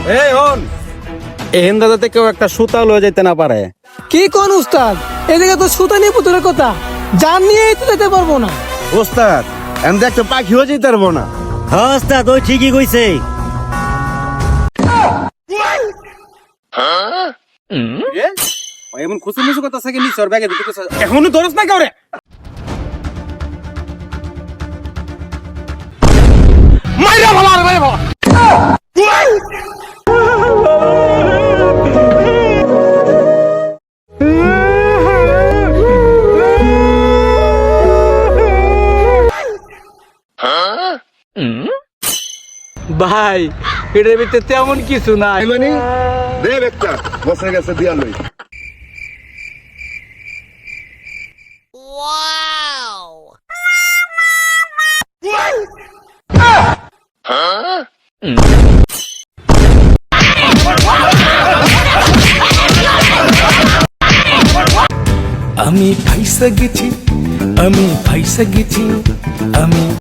এই হন এহেন দাদাতে কেউ একটা সুতা লয়ে যেতে না পারে। কি কোন উস্তাদ, এদিকে তো সুতা নিয়ে পুতুলের কথা, জান নিয়েই তো যেতে পারবো না। ওস্তাদ এমনি একটা পাখিও যেতে পারবো না। হ্যাঁ ওস্তাদ, ওই ঠিকই কইছে। এমন খুশি মুসু কথা থাকে নিচর ব্যাগে দিতে এখনো দরস না কাউরে। মাইরা ভালো আর মাইরা ভালো। ভাই এটার ভিতরে তেমন কিছু নাই। মানে দে একটা বসে গেছে দিয়া লই। আমি ফাইসা গেছি, আমি ফাইসা গেছি, আমি